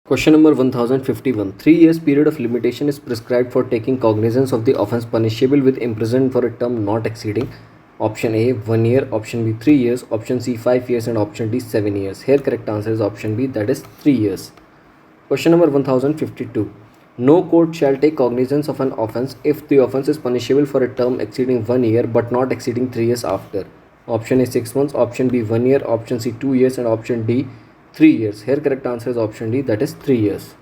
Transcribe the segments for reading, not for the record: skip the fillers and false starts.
Question number 1051. 3 years period of limitation is prescribed for taking cognizance of the offence punishable with imprisonment for a term not exceeding option A 1 year, option B 3 years, option C 5 years and option D 7 years. Here correct answer is option B, that is 3 years. Question number 1052. No court shall take cognizance of an offence if the offence is punishable for a term exceeding 1 year but not exceeding 3 years after. Option A 6 months, option B 1 year, option C 2 years and option D 3 years. Here correct answer is option D, that is 3 years.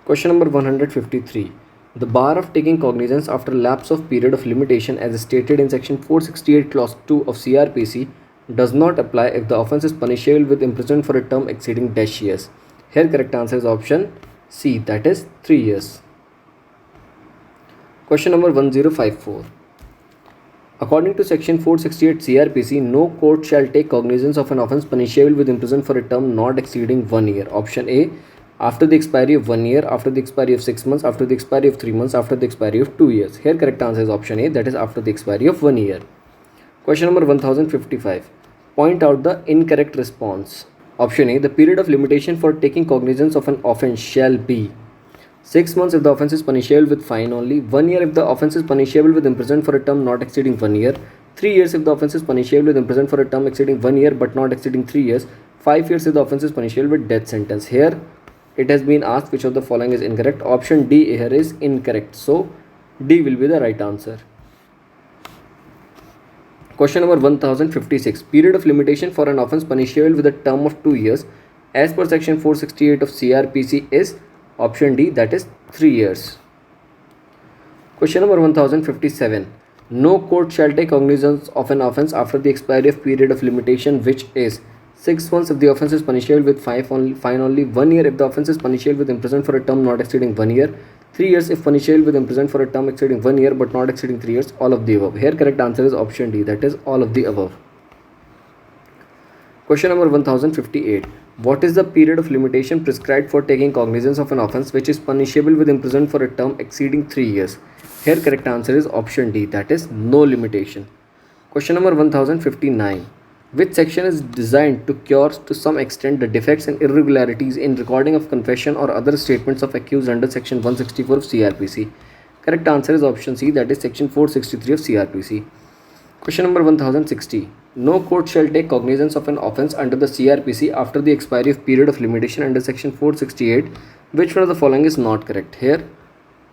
Question number 153. The bar of taking cognizance after lapse of period of limitation as stated in section 468 clause 2 of CrPC does not apply if the offence is punishable with imprisonment for a term exceeding dash years. Here correct answer is option C, that is 3 years. Question number 1054. According to section 468 CrPC, no court shall take cognizance of an offence punishable with imprisonment for a term not exceeding 1 year. Option A, after the expiry of 1 year, after the expiry of 6 months, after the expiry of 3 months, after the expiry of 2 years. Here correct answer is option A, that is after the expiry of 1 year. Question number 1055. Point out the incorrect response. Option A, the period of limitation for taking cognizance of an offence shall be 6 months if the offence is punishable with fine only, 1 year if the offence is punishable with imprisonment for a term not exceeding 1 year, 3 years if the offence is punishable with imprisonment for a term exceeding 1 year but not exceeding 3 years, 5 years if the offence is punishable with death sentence. Here it has been asked which of the following is incorrect. Option D here is incorrect, so D will be the right answer. Question number 1056. Period of limitation for an offence punishable with a term of 2 years as per section 468 of CrPC is option D, that is 3 years. Question number 1057. No court shall take cognizance of an offence after the expiry of period of limitation which is 6 months if the offence is punishable with fine only, 1 year if the offence is punishable with imprisonment for a term not exceeding 1 year, 3 years if punishable with imprisonment for a term exceeding 1 year but not exceeding 3 years, all of the above. Here correct answer is option D, that is all of the above. Question number 1058. What is the period of limitation prescribed for taking cognizance of an offence which is punishable with imprisonment for a term exceeding 3 years? Here correct answer is option D, that is no limitation. Question number 1059. Which section is designed to cure to some extent the defects and irregularities in recording of confession or other statements of accused under section 164 of CrPC? Correct answer is option C, that is section 463 of CrPC. Question number 1060. No court shall take cognizance of an offence under the CrPC after the expiry of period of limitation under section 468. Which one of the following is not correct? Here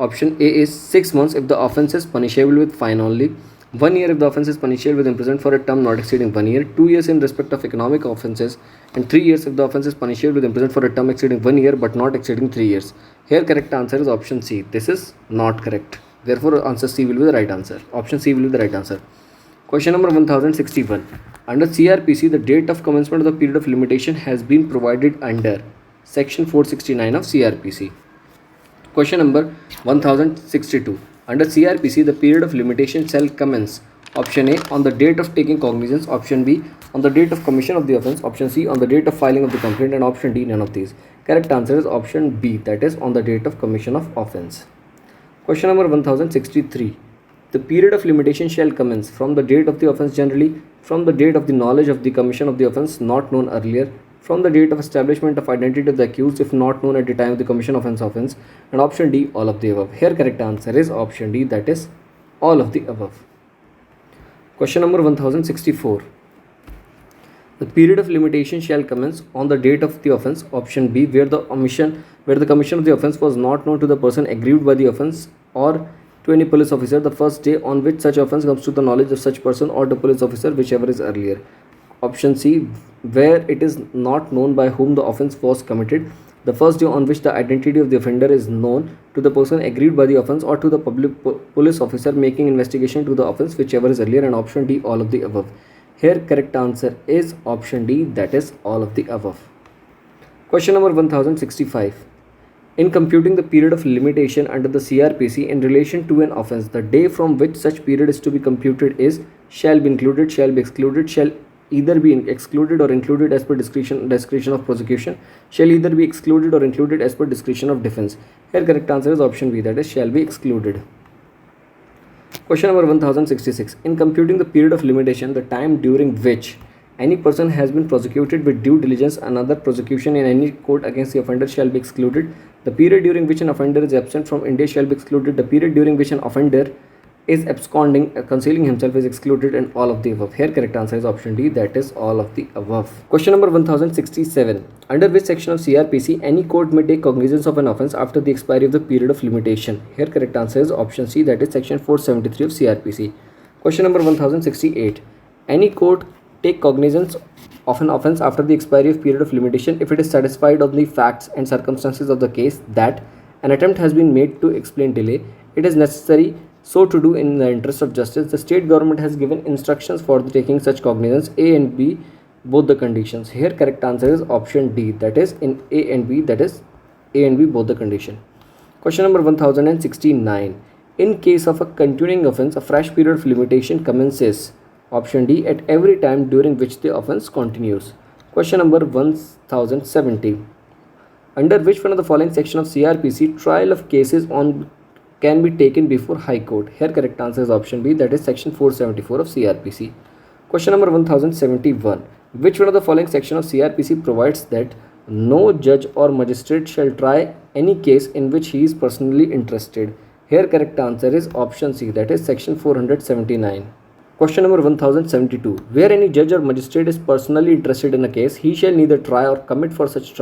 option A is 6 months if the offence is punishable with fine only, 1 year if the offence is punishable with imprisonment for a term not exceeding 1 year, 2 years in respect of economic offences, and 3 years if the offence is punishable with imprisonment for a term exceeding 1 year but not exceeding 3 years. Here correct answer is option C. This is not correct. Therefore answer C will be the right answer. Option C will be the right answer. Question number 1061. Under CrPC, the date of commencement of the period of limitation has been provided under section 469 of CrPC. Question number 1062. Under CrPC, the period of limitation shall commence option A on the date of taking cognizance, option B on the date of commission of the offence, option C on the date of filing of the complaint, and option D none of these. Correct answer is option B, that is on the date of commission of offence. Question number 1063. The period of limitation shall commence from the date of the offence generally, from the date of the knowledge of the commission of the offence not known earlier, from the date of establishment of identity of the accused if not known at the time of the commission of offence, and option D all of the above. Here correct answer is option D, that is all of the above. Question number 1064. The period of limitation shall commence on the date of the offence, option B, where the commission of the offence was not known to the person aggrieved by the offence or to any police officer the first day on which such offence comes to the knowledge of such person or the police officer, whichever is earlier. Option C, where it is not known by whom the offence was committed, the first day on which the identity of the offender is known to the person aggrieved by the offence or to the police officer making investigation to the offence, whichever is earlier, and option D all of the above. Here correct answer is option D, that is all of the above. Question number 1065. In computing the period of limitation under the CrPC in relation to an offence, the day from which such period is to be computed is shall be included, shall be excluded, shall either be excluded or included as per discretion of prosecution, shall either be excluded or included as per discretion of defence. Here correct answer is option B, that is shall be excluded. Question number 1066. In computing the period of limitation, the time during which any person has been prosecuted with due diligence, another prosecution in any court against the offender shall be excluded. The period during which an offender is absent from India shall be excluded. The period during which an offender is absconding, concealing himself is excluded, and all of the above. Here correct answer is option D, that is all of the above. Question number 1067. Under which section of CrPC any court may take cognizance of an offence after the expiry of the period of limitation? Here correct answer is option C, that is section 473 of CrPC. Question number 1068. Any court take cognizance of an offence after the expiry of period of limitation if it is satisfied of the facts and circumstances of the case that an attempt has been made to explain delay. It is necessary so to do in the interest of justice. The state government has given instructions for the taking such cognizance, A and B both the conditions. Here correct answer is option D, that is in A and B, that is A and B both the condition. Question number 1069. In case of a continuing offence, a fresh period of limitation commences, option D, at every time during which the offence continues. Question number 1070. Under which one of the following section of CrPC trial of cases on can be taken before High Court? Here correct answer is option B, that is section 474 of CrPC. Question number 1071. Which one of the following section of CrPC provides that no judge or magistrate shall try any case in which he is personally interested? Here correct answer is option C, that is section 479. Question number 1072. Where any judge or magistrate is personally interested in a case, he shall neither try or commit for such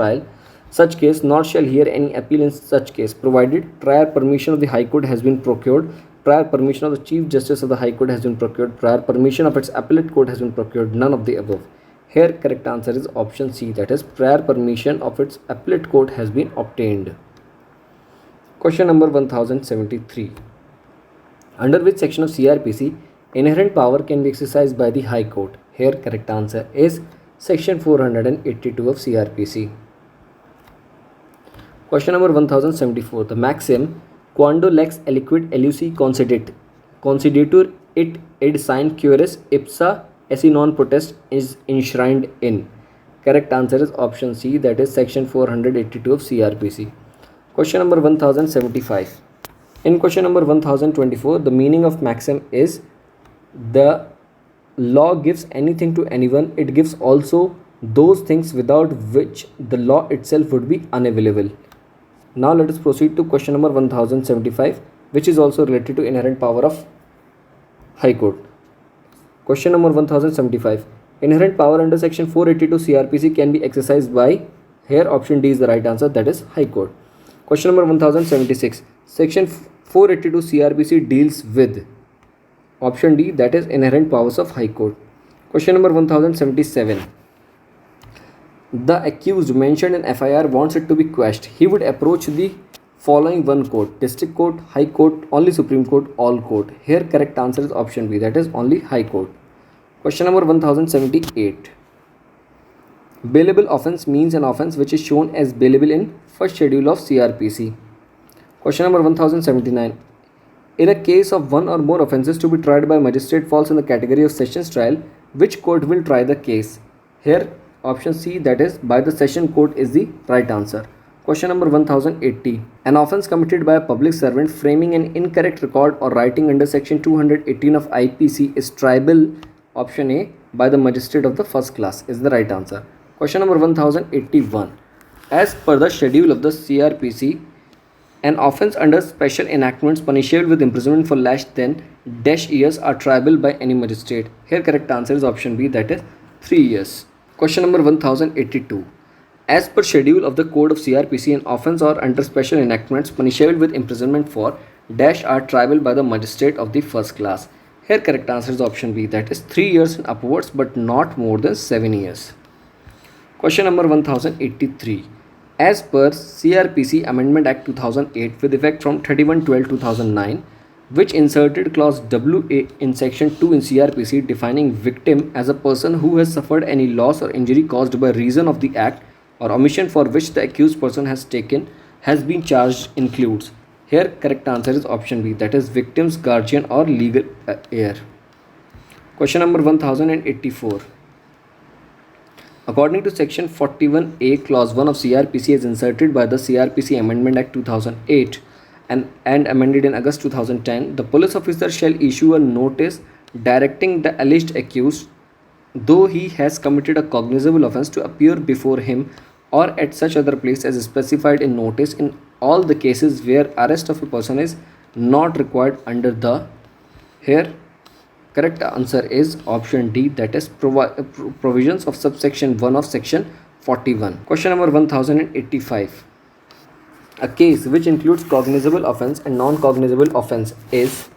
case, nor shall hear any appeal in such case, provided prior permission of the High Court has been procured, prior permission of the Chief Justice of the High Court has been procured, prior permission of its appellate court has been procured, none of the above. Here correct answer is option C, that is prior permission of its appellate court has been obtained. Question number 1073. Under which section of CrPC inherent power can be exercised by the High Court? Here correct answer is section 482 of CrPC. Question number 1074. The maxim quando lex aliquid elusi conceditur it id sign curis ipsa esse non potest is enshrined in. Correct answer is option C, that is section 482 of CrPC. Question number 1075. In question number 1024, the meaning of maxim is the law gives anything to anyone, it gives also those things without which the law itself would be unavailable. Now let us proceed to question number 1075, which is also related to inherent power of High Court. Question number 1075. Inherent power under section 482 CrPC can be exercised by, here option D is the right answer, that is High Court. Question number 1076. Section 482 CrPC deals with, option D, that is inherent powers of High Court. Question number 1077. The accused mentioned in FIR wants it to be quashed. He would approach the following one court: District Court, High Court, only Supreme Court, all court. Here correct answer is option B, that is only High Court. Question number 1078. Bailable offence means an offence which is shown as bailable in first schedule of CrPC. Question number 1079. In a case of one or more offences to be tried by magistrate falls in the category of sessions trial, which court will try the case? Here option C, that is by the session court, is the right answer. Question number 1080. An offence committed by a public servant framing an incorrect record or writing under section 218 of IPC is triable, option A, by the magistrate of the first class is the right answer. Question number 1081. As per the schedule of the CrPC, an offence under special enactments punishable with imprisonment for less than -years are triable by any magistrate. Here correct answer is option B, that is 3 years. Question number 1082. As per schedule of the code of CrPC, an offence or under special enactments punishable with imprisonment for are triable by the magistrate of the first class. Here correct answer is option B, that is 3 years and upwards, but not more than 7 years. Question number 1083. As per CrPC Amendment Act 2008 with effect from 31/12/2009, which inserted clause WA in section 2 in CrPC defining victim as a person who has suffered any loss or injury caused by reason of the act or omission for which the accused person has been charged includes. Here correct answer is option B, that is victim's guardian or legal heir. Question number 1084. According to section 41A clause 1 of CrPC as inserted by the CrPC Amendment Act 2008 and amended in August 2010, the police officer shall issue a notice directing the alleged accused though he has committed a cognizable offence, to appear before him or at such other place as specified in notice in all the cases where arrest of a person is not required under the. Here correct answer is option D, that is provisions of subsection 1 of section 41. Question number 1085. A case which includes cognizable offence and non-cognizable offence is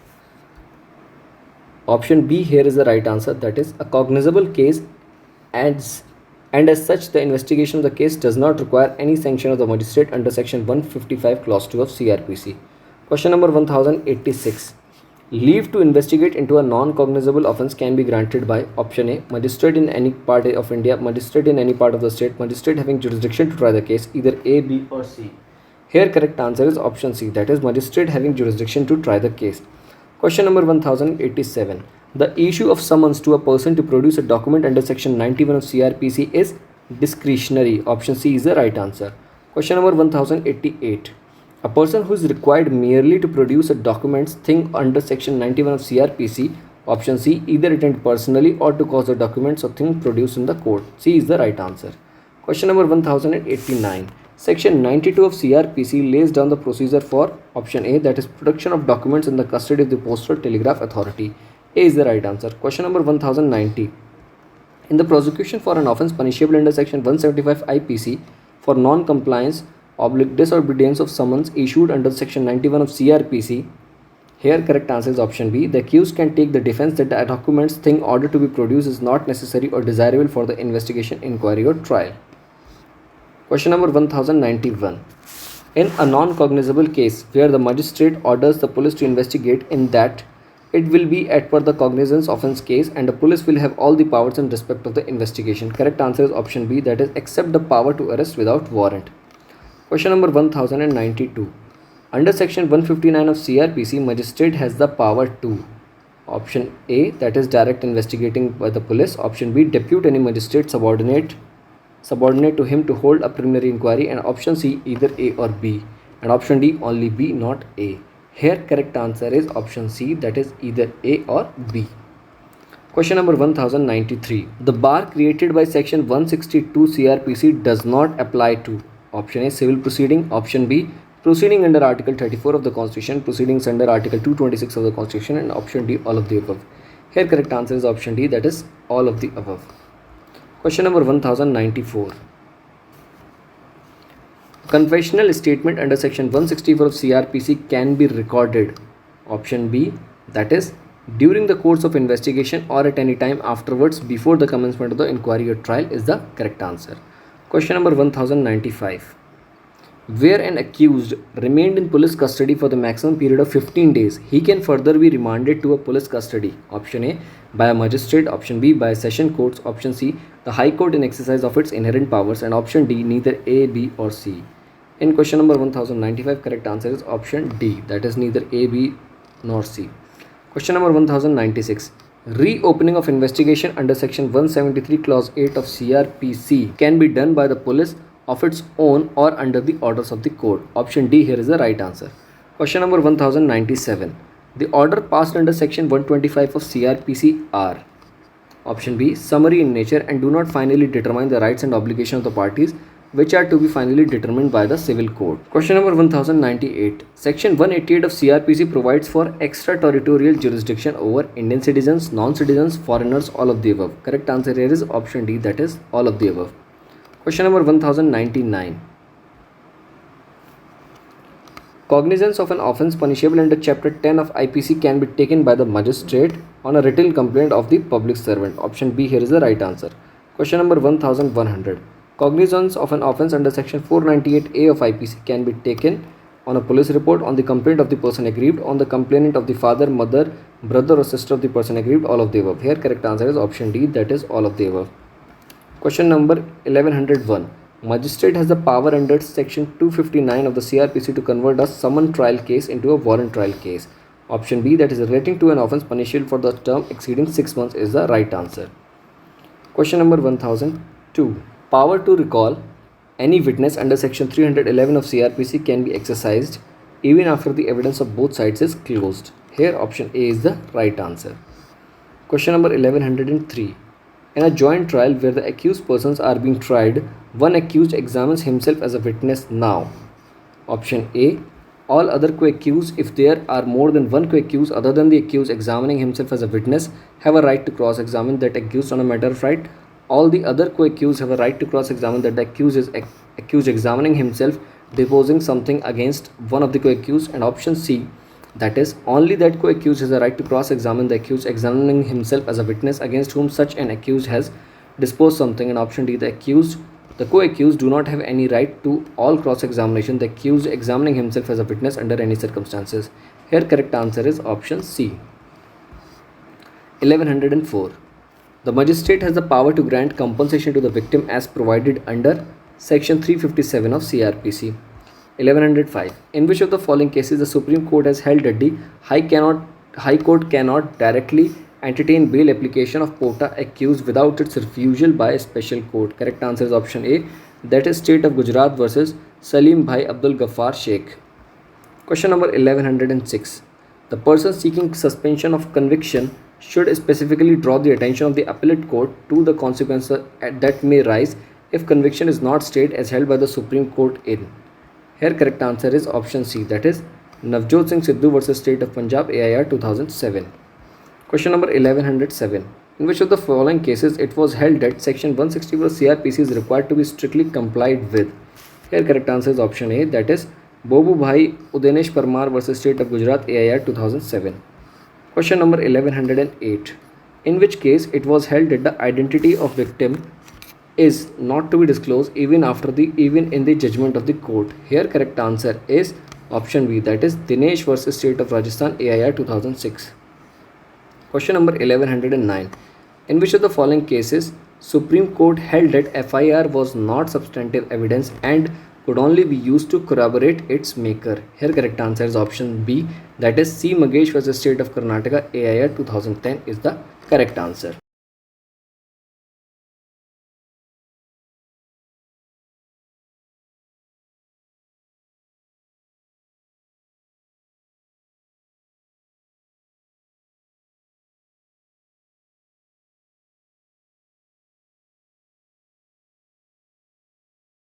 option B. Here is the right answer, that is a cognizable case, and as such the investigation of the case does not require any sanction of the magistrate under section 155 clause 2 of CrPC. Question number 1086. Leave to investigate into a non-cognizable offence can be granted by option A, magistrate in any part of India, magistrate in any part of the state, magistrate having jurisdiction to try the case, either A, B or C. Here correct answer is option C, that is magistrate having jurisdiction to try the case. Question number 1087. The issue of summons to a person to produce a document under section 91 of CrPC is discretionary. Option C is the right answer. Question number 1088. A person who is required merely to produce a document's thing under section 91 of CrPC, option C, either attend personally or to cause the documents or thing produced in the court. C is the right answer. Question number 1089. Section 92 of CrPC lays down the procedure for option A, that is production of documents in the custody of the Postal Telegraph Authority. A is the right answer. Question number 1090. In the prosecution for an offence punishable under section 175 IPC for non-compliance disobedience of summons issued under section 91 of CrPC, here correct answer is option B. The accused can take the defence that the documents thing ordered to be produced is not necessary or desirable for the investigation, inquiry or trial. Question number 1091. In a non-cognizable case where the magistrate orders the police to investigate, in that it will be as per the cognizance offence case and the police will have all the powers in respect of the investigation. Correct answer is option B, that is except the power to arrest without warrant. Question number 1092. Under section 159 of CrPC, magistrate has the power to option A, that is direct investigating by the police, option B, depute any magistrate subordinate to him to hold a preliminary inquiry, and option C, either A or B, and option D, only B, not A. Here correct answer is option C, that is either A or B. Question number 1093. The bar created by section 162 CrPC does not apply to option A, civil proceeding, option B, proceeding under article 34 of the Constitution, proceedings under article 226 of the Constitution, and option D, all of the above. Here correct answer is option D, that is all of the above. Question number 1094. Confessional statement under section 164 of CrPC can be recorded. Option B, that is during the course of investigation or at any time afterwards before the commencement of the inquiry or trial, is the correct answer. Question number 1095. Where an accused remained in police custody for the maximum period of 15 days, he can further be remanded to a police custody. Option A, by a magistrate, option B, by session courts, option C, the High Court in exercise of its inherent powers, and option D, neither A, B or C. In question number 1095, correct answer is option D, that is neither A, B nor C. Question number 1096. Reopening of investigation under section 173 clause 8 of CrPC can be done by the police of its own or under the orders of the court. Option D here is the right answer. Question number 1097. The order passed under section 125 of CrPC are option B, summary in nature and do not finally determine the rights and obligations of the parties, which are to be finally determined by the civil court. Question number 1098. Section 188 of CrPC provides for extraterritorial jurisdiction over Indian citizens, non-citizens, foreigners, all of the above. Correct answer here is option D, that is all of the above. Question number 1099. Cognizance of an offence punishable under Chapter 10 of IPC can be taken by the magistrate on a written complaint of the public servant. Option B here is the right answer. Question number 1100. Cognizance of an offence under Section 498A of IPC can be taken on a police report, on the complaint of the person aggrieved, on the complainant of the father, mother, brother or sister of the person aggrieved, all of the above. Here correct answer is option D, that is all of the above. Question number 1101. Magistrate has the power under section 259 of the CrPC to convert a summon trial case into a warrant trial case. Option B, that is relating to an offence punishable for the term exceeding 6 months, is the right answer. Question number 1002. Power to recall any witness under section 311 of CrPC can be exercised even after the evidence of both sides is closed. Here option A is the right answer. Question number 1103. In a joint trial where the accused persons are being tried, one accused examines himself as a witness now. Option A. All other co-accused, if there are more than one co-accused other than the accused examining himself as a witness, have a right to cross-examine that accused on a matter of right. All the other co-accused have a right to cross-examine that the accused is accused examining himself, deposing something against one of the co-accused. And option C, that is, only that co-accused has a right to cross-examine the accused examining himself as a witness against whom such an accused has disposed something. And option D, the co-accused do not have any right to all cross-examination, the accused examining himself as a witness under any circumstances. Here correct answer is option C. 1104. The magistrate has the power to grant compensation to the victim as provided under section 357 of CrPC. 1105. In which of the following cases the Supreme Court has held that the High Court cannot directly entertain bail application of quota accused without its refusal by a special court? Correct answer is option A, that is State of Gujarat versus Salim Bhai Abdul Ghaffar Sheikh. Question number 1106. The person seeking suspension of conviction should specifically draw the attention of the appellate court to the consequences that may rise if conviction is not stayed as held by the Supreme Court in. Here correct answer is option C, that is Navjot Singh Sidhu versus State of Punjab AIR 2007. Question number 1107. In which of the following cases it was held that section 164 of CrPC is required to be strictly complied with? Here correct answer is option A, that is Bobu Bhai Udenesh Parmar versus State of Gujarat AIR 2007. Question number 1108. In which case it was held that the identity of victim is not to be disclosed even in the judgment of the court? Here correct answer is option B, that is Dinesh versus State of Rajasthan AIR 2006. Question number 1109. In which of the following cases Supreme Court held that FIR was not substantive evidence and could only be used to corroborate its maker? Here correct answer is option B, that is C. Magesh versus State of Karnataka AIR 2010 is the correct answer.